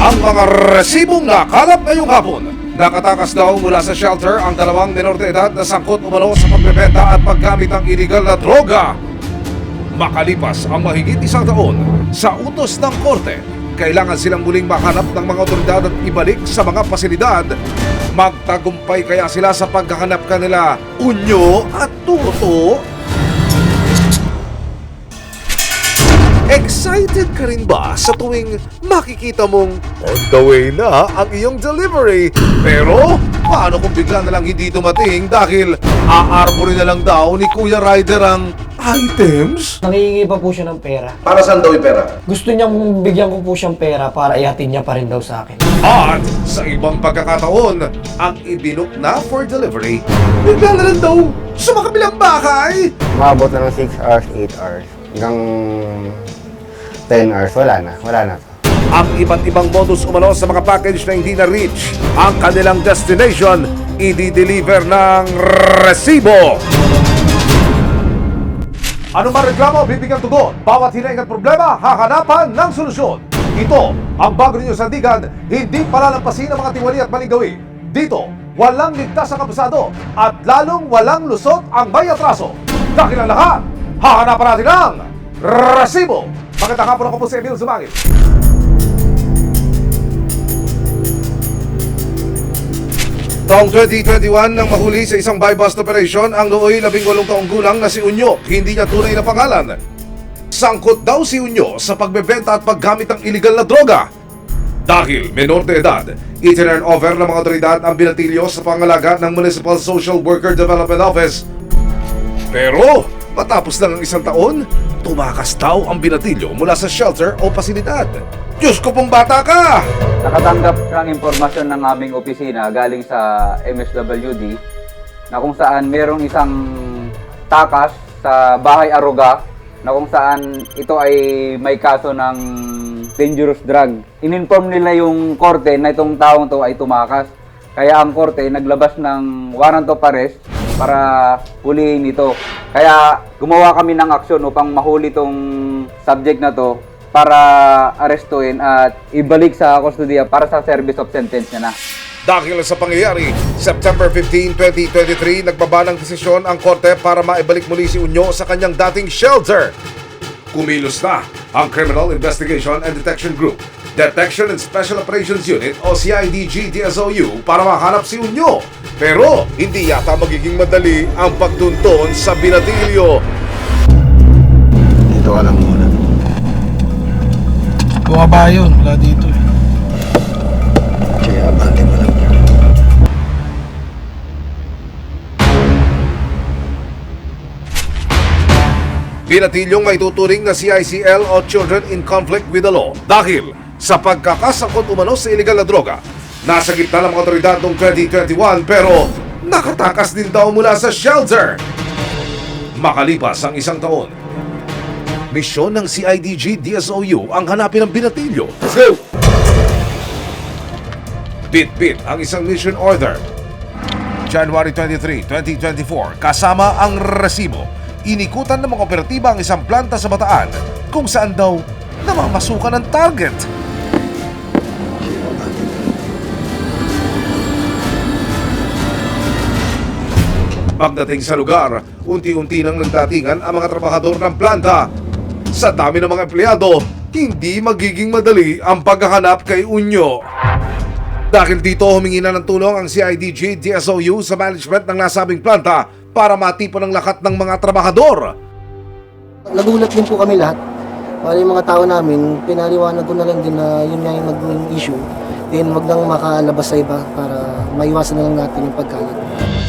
Ang mga resibong nakalap ngayong hapon. Nakatakas daw mula sa shelter ang dalawang menor de edad na sangkot umano sa pagbebenta at paggamit ng iligal na droga. Makalipas ang mahigit isang taon sa utos ng korte, kailangan silang muling mahanap ng mga otoridad at ibalik sa mga pasilidad. Magtagumpay kaya sila sa paghahanap kanila unyo at tuto? Excited ka rin ba sa tuwing makikita mong on the way na ang iyong delivery? Pero paano kung bigla na lang hindi dumating dahil aarborin na lang daw ni Kuya Ryder ang items? Nangihingi pa po siya ng pera. Para saan daw yung pera? Gusto niyang bigyan ko po siyang pera para ihatid niya pa rin daw sa akin. At sa ibang pagkakataon, ang ibinok na for delivery, bigla na lang daw sa makabilang bahay. Umabot na ng 6 hours, 8 hours. Hanggang 10 hours, wala na. Ang iba't ibang modus umano sa mga package na hindi na-reach ang kanilang destination, i-deliver ng resibo. Ano man reklamo, bibigyan tugon. Bawat hinaing at problema, hahanapan ng solusyon. Ito ang bago ninyong sandigan, hindi palalampasin ang mga tiwali at maling gawi. Dito, walang ligtas ang kabusado at lalong walang lusot ang may atraso. Dahil ang lahat, hahanapan natin ang resibo. Magandang hapon, ako po si Emil Zumangit. Taong 2021 nang mahuli sa isang buy-bust operation ang nooy 18 taong gulang na si Unyo. Hindi niya tunay na pangalan. Sangkot daw si Unyo sa pagbebenta at paggamit ng iligal na droga. Dahil menor de edad, itinurn over ng mga otoridad ang binatilyo sa pangalaga ng Municipal Social Worker Development Office. Pero matapos lang ang isang taon, tumakas daw ang binatilyo mula sa shelter o pasilidad. Diyos ko pong bata ka! Nakatanggap ng impormasyon ng aming opisina galing sa MSWD na kung saan merong isang takas sa Bahay Aruga na kung saan ito ay may kaso ng dangerous drug. Ininform nila yung korte na itong taong to ay tumakas. Kaya ang korte naglabas ng warrant of arrest para hulihin ito. Kaya gumawa kami ng aksyon upang mahuli itong subject na to para arestuin at ibalik sa kustodiya para sa service of sentence niya na. Dahil sa pangyayari, September 15, 2023, nagbaba ng desisyon ang korte para maibalik muli si Unyo sa kanyang dating shelter. Kumilos na ang Criminal Investigation and Detection Group, Detection and Special Operations Unit o CIDG-DSOU para mahanap si Unyo. Pero hindi yata magiging madali ang pagtunton sa binatilyo. Dito ka lang muna. Bumaba yun, wala dito eh. Kaya abante mo lang. Binatilyong may tuturing na CICL o Children in Conflict with the Law dahil sa pagkakasangkot umano sa iligal na droga. Nasa gitna ng mga otoridad noong 2021 pero nakatakas din daw mula sa shelter. Makalipas ang isang taon, misyon ng CIDG-DSOU ang hanapin ang binatilyo. Let's go! Bit-bit ang isang mission order. January 23, 2024, kasama ang resibo. Inikutan ng mga operatiba ang isang planta sa Bataan kung saan daw namamasukan ang target. Pagdating sa lugar, unti-unti nang nagdatingan ang mga trabahador ng planta. Sa dami ng mga empleyado, hindi magiging madali ang paghahanap kay Unyo. Dahil dito humingi na ng tulong ang CIDG-DSOU sa management ng nasabing planta para matipon ang lahat ng mga trabahador. Nagulat din po kami lahat. Para yung mga tao namin, pinaliwanag ko na lang din na yun nga yung naging issue. Then wag nang makalabas sa iba para maiwasan na lang natin yung pagkalat.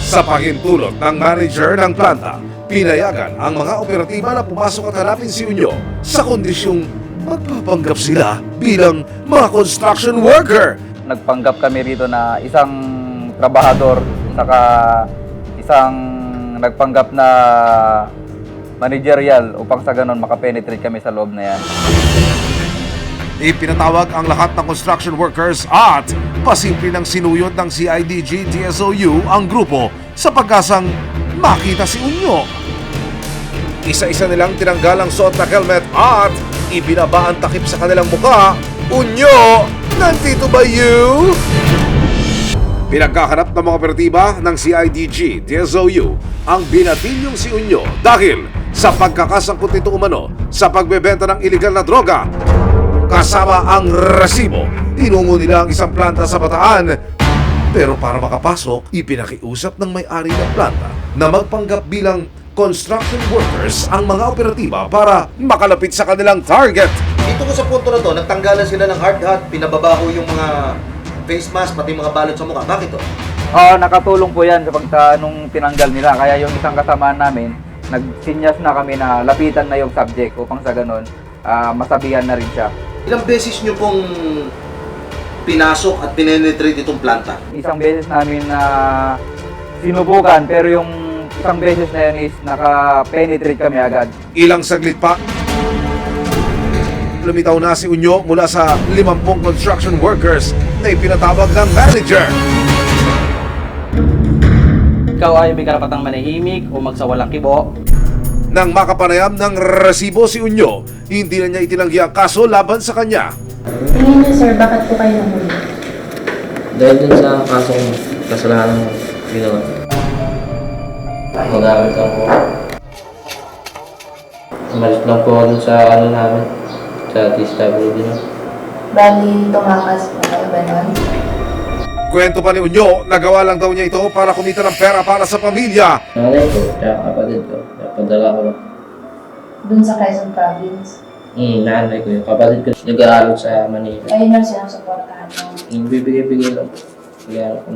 Sa pahintulot ng manager ng planta, pinayagan ang mga operatiba na pumasok at hanapin si Unyo sa kondisyong magpapanggap sila bilang mga construction worker. Nagpanggap kami rito na isang trabahador saka isang nagpanggap na managerial upang sa ganon makapenetrate kami sa loob na yan. Ipinatawag ang lahat ng construction workers at pasimple ng sinuyod ng CIDG-DSOU ang grupo sa pagkasang makita si Unyo. Isa-isa nilang tinanggal ang suot na helmet at ibinaba ang takip sa kanilang mukha. Unyo! Nandito ba you? Pinagkakanap ng mga operatiba ng CIDG, DSOU ang binatilyong si Unyo dahil sa pagkakasangkot nito umano sa pagbebenta ng iligal na droga. Kasama ang resibo, tinungo nila ang isang planta sa Bataan. Pero para makapasok, ipinakiusap ng may-ari ng planta na magpanggap bilang construction workers ang mga operatiba para makalapit sa kanilang target. Dito ko sa punto na to, nagtanggalan sila ng hard hat, pinababaho yung mga face mask, pati mga balot sa mukha. Bakit to? Nakatulong po yan sa nung tinanggal nila. Kaya yung isang kasamaan namin, nagsinyas na kami na lapitan na yung subject upang sa ganun, masabihan na rin siya. Ilang beses nyo pong pinasok at pinenetrate itong planta? Isang beses namin na sinubukan, pero yung isang beses na yun is naka-penetrate kami agad. Ilang saglit pa, lumitaw na si Unyo mula sa 50 construction workers na ipinatawag ng manager. Ikaw ay may karapatang manahimik o magsawalang kibo. Nang makapanayam ng resibo si Unyo, hindi na niya itinanggi ang kaso laban sa kanya. Tingin niyo sir, bakit po kayo nahuli? Dahil dun sa kasong kasalanan ginawa. Magamit lang po. Umalis lang po dun sa ano namin, sa DSWD na. Bali, tumakas po kayo ba nun? Kwento pa ni Unyo, nagawa lang daw niya ito para kumita ng pera para sa pamilya. Nanay ko, tsaka kapatid ko, napadala ko. Dun sa Quezon Province. Nanay ko, yung kapatid ko, nag-aaral sa Manila. Ayun lang silang supportahan mo. Bibigay-bigay lang po. Nag-aaral ko.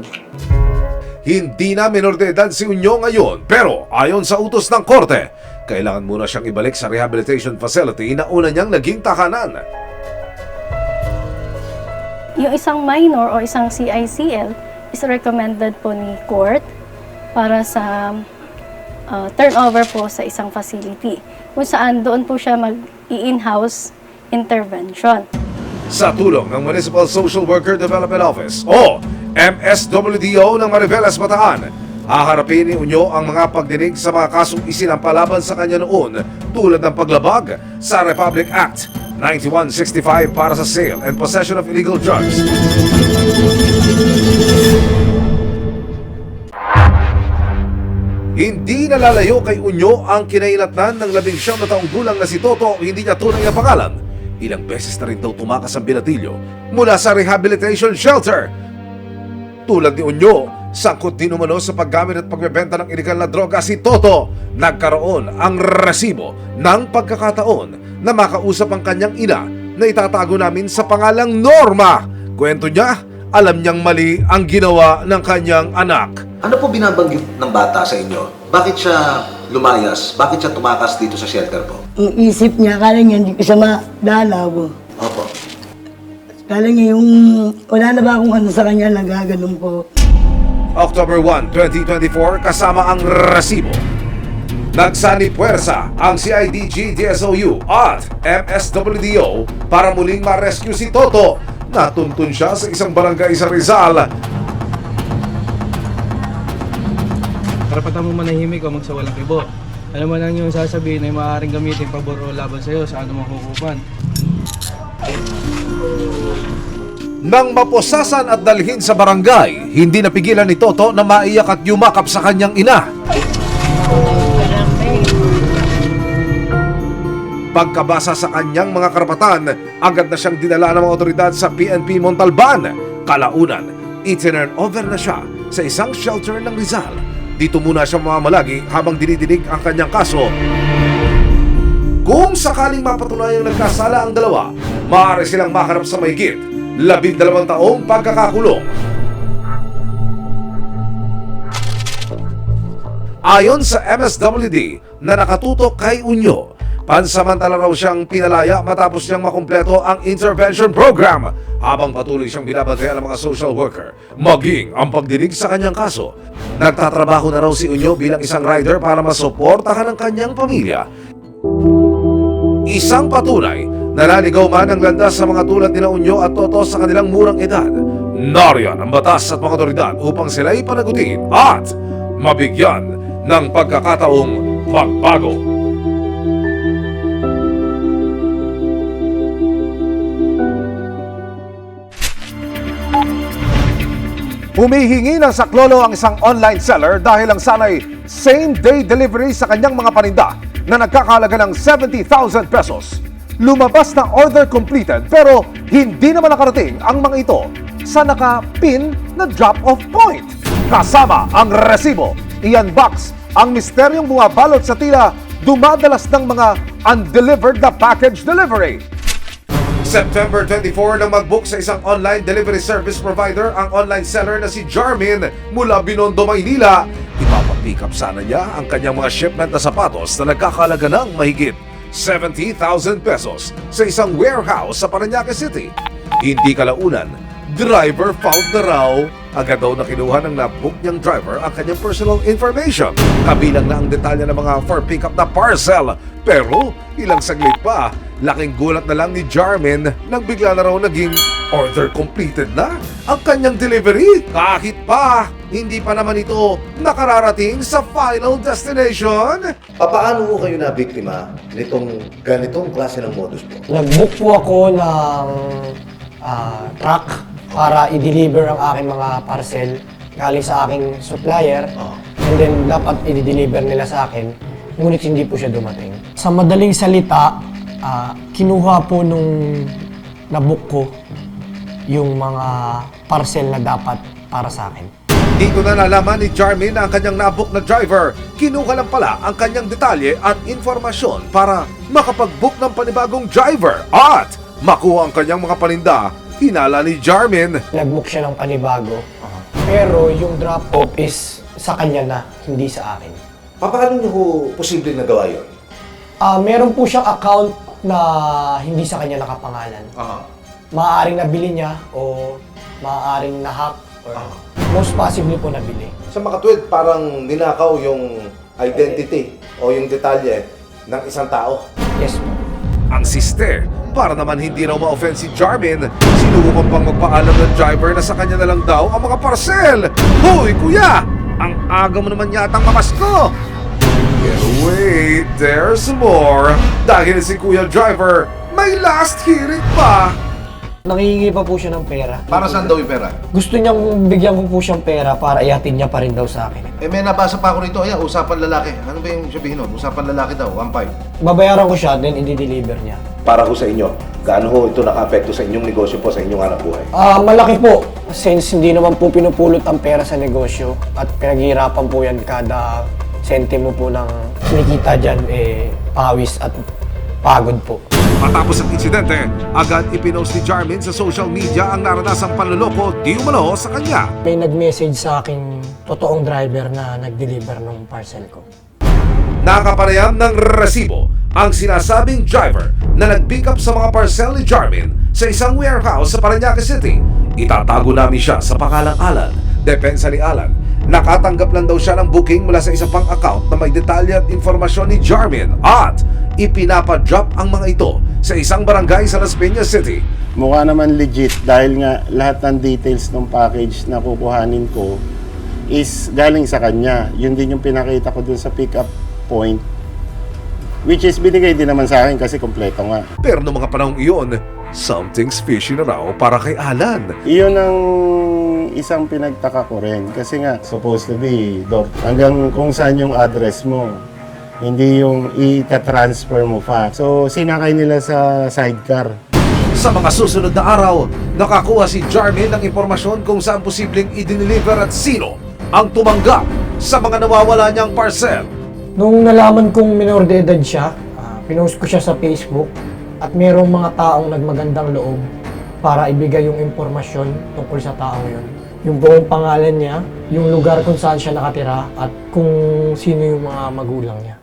Hindi na menor de edad si Unyo ngayon, pero ayon sa utos ng korte, kailangan muna siyang ibalik sa rehabilitation facility na una niyang naging tahanan. Yung isang minor o isang CICL is recommended po ni court para sa turnover po sa isang facility kung saan doon po siya mag-in-house intervention. Sa tulong ng Municipal Social Worker Development Office o MSWDO ng Mariveles, Bataan, haharapin ni Unyo ang mga pagdinig sa mga kasong isinampalaban sa kanya noon tulad ng paglabag sa Republic Act 9165 para sa sale and possession of illegal drugs. Hindi nalalayo kay Unyo ang kinailatnan ng 19 na taong gulang na si Toto, hindi niya tunay na pangalan. Ilang beses na rin daw tumakas ang binatilyo mula sa rehabilitation shelter. Tulad ni Unyo, sangkot din umano sa paggamit at pagbebenta ng iligal na droga si Toto. Nagkaroon ang resibo ng pagkakataon na makausap ang kanyang ina na itatago namin sa pangalang Norma. Kwento niya, alam niyang mali ang ginawa ng kanyang anak. Ano po binabanggit ng bata sa inyo? Bakit siya lumayas? Bakit siya tumakas dito sa shelter po? Ang isip niya, akala niya hindi ko siya madalaw. Opo. Akala niya yung wala na ba akong ano sa kanya, nagaganon po. October 1, 2024, kasama ang resibo. Nagsani puwersa ang CIDG, DSOU at MSWDO para muling ma-rescue si Toto. Natuntun siya sa isang barangay sa Rizal. Karapatan mo manahimik o magsawalang kibo. Ano man ang iyong sasabihin ay maaaring gamitin pabor o laban sa iyo sa anumang hukuman. Nang mapusasan at dalhin sa barangay, hindi napigilan ni Toto na maiyak at yumakap sa kanyang ina. Pagkabasa sa kanyang mga karapatan, agad na siyang dinala ng mga otoridad sa PNP Montalban. Kalaunan, itinurn over na siya sa isang shelter ng Rizal. Dito muna siya mamamalagi habang dinidinig ang kanyang kaso. Kung sakaling mapatunayang nagkasala ang dalawa, maaari silang maharap sa mahigit 12 taong pagkakakulong. Ayon sa MSWD na nakatutok kay Unyo, pansamantala raw siyang pinalaya matapos niyang makumpleto ang intervention program habang patuloy siyang binabantayan ng mga social worker maging ang pagdinig sa kanyang kaso. Nagtatrabaho na raw si Unyo bilang isang rider para masuportahan ang kanyang pamilya. Isang patunay na naligaw man ang landas sa mga tulad nila Unyo at Toto sa kanilang murang edad. Nariyan ang batas at mga otoridad upang sila'y panagutin at mabigyan ng pagkakataong magbago. Humihingi ng saklolo ang isang online seller dahil lang sanay same-day delivery sa kanyang mga paninda na nagkakahalaga ng 70,000 pesos. Lumabas na order completed pero hindi naman nakarating ang mga ito sa naka-pin na drop-off point. Kasama ang resibo, i-unbox ang misteryong bumabalot sa tila dumadalas ng mga undelivered na package delivery. September 24 nang mag-book sa isang online delivery service provider ang online seller na si Jarmin mula Binondo, Maynila. Ipapapick up sana niya ang kanyang mga shipment na sapatos na nagkakalaga ng mahigit 70,000 pesos sa isang warehouse sa Parañaque City. Hindi kalaunan, driver found na raw. Agad daw na kinuha ng na-book niyang driver ang kanyang personal information. Kabilang na ang detalye ng mga for pickup na parcel. Pero ilang saglit pa, laking gulat na lang ni Jarmin nang bigla na raw naging order completed na ang kanyang delivery. Kahit pa, hindi pa naman ito nakararating sa final destination. Paano po kayo na biktima nitong ganitong klase ng modus po? Nag-book po ako ng truck para i-deliver ang aking mga parcel galing sa aking supplier. And then dapat i-deliver nila sa akin, ngunit hindi po siya dumating. Sa madaling salita, kinuha po nung na-book ko yung mga parcel na dapat para sa akin. Dito na nalaman ni Jarmin na ang kanyang nabook na driver. Kinuha lang pala ang kanyang detalye at informasyon para makapag-book ng panibagong driver at makuha ang kanyang mga paninda. Hinala ni Jarmin. Nag-book siya ng panibago, pero yung drop-off is sa kanya na, hindi sa akin. Paano niyo po posibleng nagawa yun? Meron po siyang account na hindi sa kanya nakapangalan. Maaaring nabili niya o maaaring na-hack or most possibly po nabili. Sa makatwid, parang ninakaw yung identity o yung detalye ng isang tao. Yes po. Ang sister, para naman hindi raw ma-offend si Jarmin, sinubukan pang magpaalam ng driver na sa kanya na lang daw ang mga parcel. Hoy kuya, ang aga mo naman yatang mamasko. Pero wait, there's more. Dahil si kuya driver, may last hearing pa. Nangihingi pa po siya ng pera. Para saan daw yung pera? Gusto niyang bigyan ko po siyang pera para ihatid niya pa rin daw sa akin. May nabasa pa ako rito, ayan, usapan lalaki. Ano ba yung sabihin nun? Usapan lalaki daw, 1.5. Babayaran ko siya, then i-deliver niya. Para ko sa inyo, gaano ho ito naka-apekto sa inyong negosyo po, sa inyong hanap buhay? Malaki po. Since hindi naman po pinupulot ang pera sa negosyo at pinaghihirapan po yan kada sentimo po ng kinikita dyan, pawis at pagod po. Matapos ang insidente, agad ipinost ni Jarmin sa social media ang naranasang panloloko di umano sa kanya. May nag-message sa aking totoong driver na nag-deliver ng parcel ko. Nakapareham ng resibo ang sinasabing driver na nag-pick up sa mga parcel ni Jarmin sa isang warehouse sa Parañaque City. Itatago namin siya sa pangalang Alan. Depensa ni Alan, nakatanggap lang daw siya ng booking mula sa isa pang account na may detalye at informasyon ni Jarmin at ipinapa-drop ang mga ito sa isang barangay sa Las Piñas City. Mukha naman legit dahil nga lahat ng details ng package na kukuhanin ko is galing sa kanya. Yun din yung pinakita ko dun sa pick-up point, which is binigay din naman sa akin kasi kompleto nga. Pero noong mga panahong iyon, something's fishy na raw para kay Alan. Iyon ang isang pinagtaka ko rin kasi nga supposed to be hanggang kung saan yung address mo, hindi yung i-transfer mo pa. So sinakay nila sa sidecar. Sa mga susunod na araw, nakakuha si Jarmin ng impormasyon kung saan posibleng i-deliver at sino ang tumanggap sa mga nawawala niyang parcel. Nung nalaman kong minor de edad siya, pinost ko siya sa Facebook at mayroong mga taong nagmagandang loob para ibigay yung impormasyon tungkol sa taong yun. Yung buong pangalan niya, yung lugar kung saan siya nakatira at kung sino yung mga magulang niya.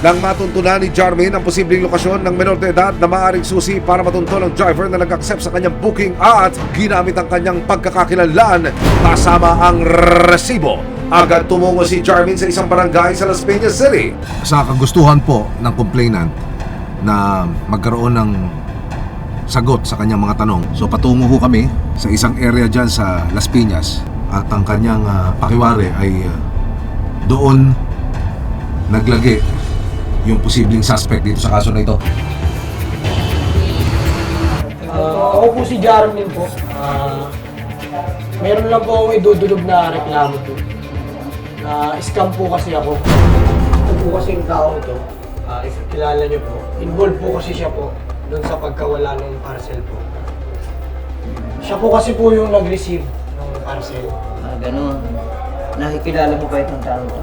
Nang matuntunan ni Jarmin ang posibleng lokasyon ng menor de edad na maaaring susi para matuntun ang driver na nag-accept sa kanyang booking at ginamit ang kanyang pagkakakilanlan kasama ang resibo. Agad tumungo si Jarmin sa isang barangay sa Las Piñas City. Sa kagustuhan po ng complainant na magkaroon ng sagot sa kanyang mga tanong. So patungo ho kami sa isang area dyan sa Las Piñas at ang kanyang pakiwari ay doon naglagi yung posibleng suspect dito sa kaso na ito. Ako po si Jarmin po. Meron lang po akong idudulog na reklamo po. Na scam po kasi ako. Ito po kasi yung tao ito. If kilala niyo po. Involved po kasi siya po doon sa pagkawala ng parcel po. Siya po kasi po yung nag-receive ng parcel. Ganun. Nakikilala mo ba itong tao to?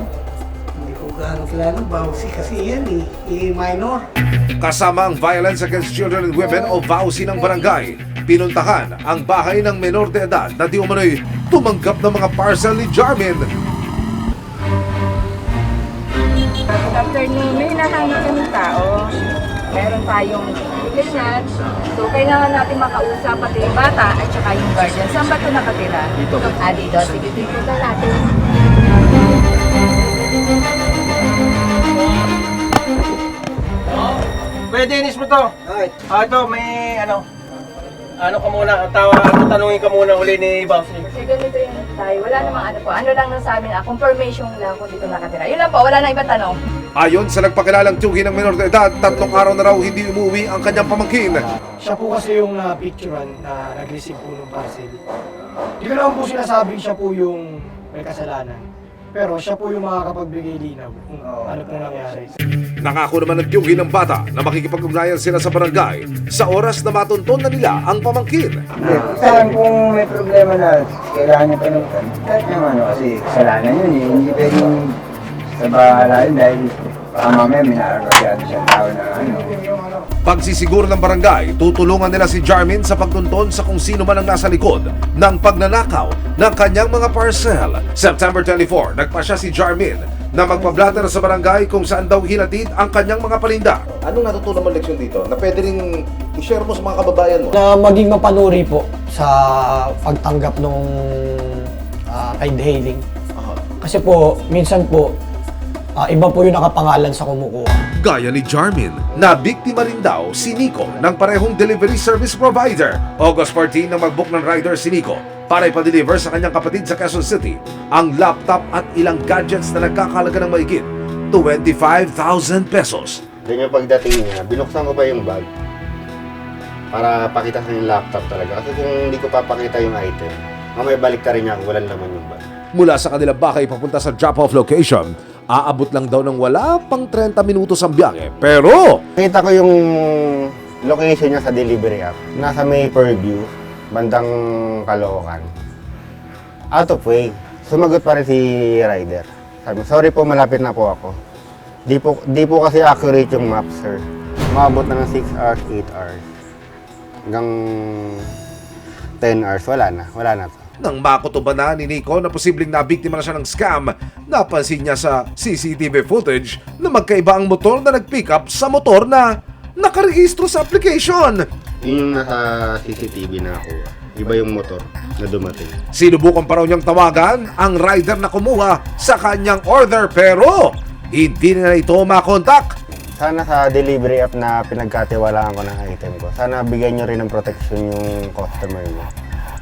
Hindi ko gaano kilala. Bawsi kasi yan minor. Kasama ang Violence Against Children and Women o VAUSI ng barangay, pinuntahan ang bahay ng menor de edad na di umano'y tumanggap ng mga parcel ni Jarmin. Good afternoon. May hinahanap kami tao. Meron tayong complainant. So, kailangan natin makausap pati yung bata at saka yung guardian. Saan ba ito nakatira? Dito. Dito. Sige, dito na natin. Pwede, inis mo to. Ito, may ano ka muna, tanungin ka muna uli ni Bossy. Kasi ganito yung tayo. Wala namang ano po. Ano lang sa amin, confirmation lang kung dito nakatira. Yun lang po, wala na ibang tanong. Ayon sa nagpakilalang tiyuhin ng menor de edad, 3 araw na raw hindi umuwi ang kanyang pamangkin. Siya po kasi yung picturean na nag-receive po ng parcel. Hindi ko naman po sinasabing siya po yung may kasalanan. Pero siya po yung makakapagbigay linaw kung ano pong nangyari. Nangako naman ng tiyuhin ng bata na makikipag-ugnayan sila sa barangay sa oras na matunton na nila ang pamangkin. Saan kung may problema na kailangan niya panuntan, kahit naman kasi kasalanan yun hindi pwedeng sa bahala yun dahil baka mamaya may nakakasyado siyang tao na Pagsisiguro ng barangay, tutulungan nila si Jarmin sa pagtunton sa kung sino man ang nasa likod ng pagnanakaw ng kanyang mga parcel. September 24, nagpasya si Jarmin na magpa-blatter sa barangay kung saan daw hinatid ang kanyang mga paninda. Anong natutunan mo leksyon dito na pwede ring i-share mo sa mga kababayan mo? Na maging mapanuri po sa pagtanggap ng ride hailing. Kasi po, minsan po, iba po yung nakapangalan sa kumukuha. Gaya ni Jarmin, na biktima rin daw si Nico ng parehong delivery service provider. August 14 nang mag-book ng rider si Nico para ipa-deliver sa kanyang kapatid sa Quezon City ang laptop at ilang gadgets na nagkakalaga ng mahigit 25,000 pesos. Then yung pagdating niya, binuksan ko pa yung bag para pakita sa yung laptop talaga. Kasi kung hindi ko papakita yung item, mamaya balik ka rin niya kung walang laman yung bag. Mula sa kanilang bahay papunta sa drop-off location, aabot lang daw ng wala pang 30 minutos ang biyahe. Pero nakita ko yung location niya sa delivery app. Nasa may purview, bandang Caloocan. Out of way. Sumagot pa rin si rider. Sabi, sorry po, malapit na po ako. Di po kasi accurate yung map, sir. Maabot na ng 6 hours, 8 hours. Hanggang 10 hours, wala na to. nang makutuban na ni Nico na posibleng nabiktima na siya ng scam, napansin niya sa CCTV footage na magkaiba ang motor na nag-pick up sa motor na nakarehistro sa application. Yung nasa CCTV na ako, iba yung motor na dumating. Sinubukan pa raw niyang tawagan ang rider na kumuha sa kanyang order pero hindi na ito makontak. Sana sa delivery app na pinagkatiwalaan ko ng item ko, sana bigyan nyo rin ng protection yung customer mo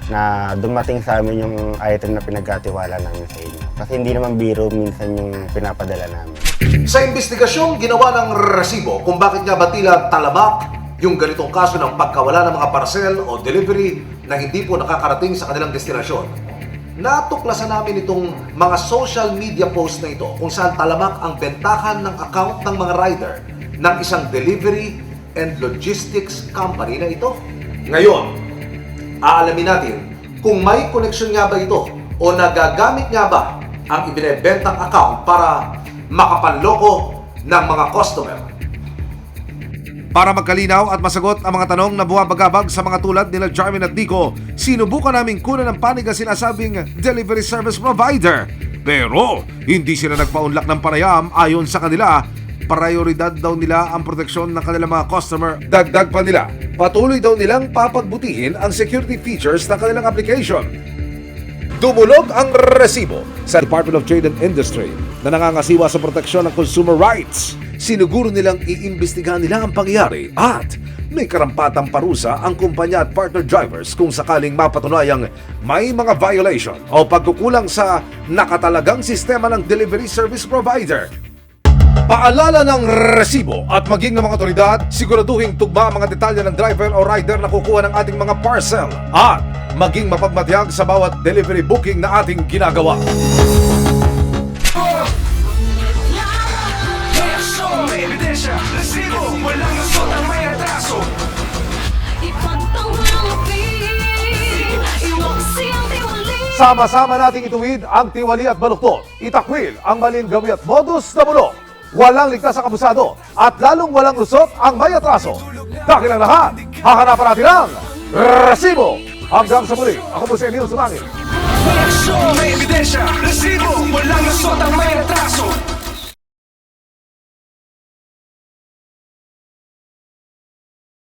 na dumating sa amin yung item na pinagkatiwala namin sa inyo. Kasi hindi naman biro minsan yung pinapadala namin. Sa investigasyong ginawa ng resibo kung bakit nga ba tila talamak yung ganitong kaso ng pagkawala ng mga parcel o delivery na hindi po nakakarating sa kanilang destinasyon, natuklasan namin itong mga social media post na ito kung saan talamak ang bentahan ng account ng mga rider ng isang delivery and logistics company na ito. Ngayon, aalamin natin kung may koneksyon nga ba ito o nagagamit nga ba ang ibinebentang account para makapanloko ng mga customer. Para magkalinaw at masagot ang mga tanong na buwabagabag sa mga tulad nila Jarmin at Nico, sinubukan naming kunan ng panig ang sinasabing delivery service provider. Pero hindi sila nagpaunlak ng panayam. Ayon sa kanila, prioridad daw nila ang proteksyon ng kanilang mga customer. Dagdag pa nila, patuloy daw nilang papagbutihin ang security features ng kanilang application. Dumulog ang resibo sa Department of Trade and Industry na nangangasiwa sa proteksyon ng consumer rights. Sinuguro nilang iimbestigahan nila ang pangyayari at may karampatang parusa ang kumpanya at partner drivers kung sakaling mapatunayang may mga violation o pagkukulang sa nakatalagang sistema ng delivery service provider. Paalala ng resibo at maging ng mga otoridad, siguraduhin tugma ang mga detalye ng driver o rider na kukuha ng ating mga parcel at maging mapagmatiyag sa bawat delivery booking na ating ginagawa. Sama-sama nating ituwid ang tiwali at baluktot. Itakwil ang maling gawi at modus na bulok. Walang ligtas ang abusado at lalong walang lusot ang may atraso. Dahil ang lahat, hahanapan natin ang resibo. Hanggang sa muli, ako po si Emil Sumangil. May ebidensya, resibo, walang lusot ang may atraso.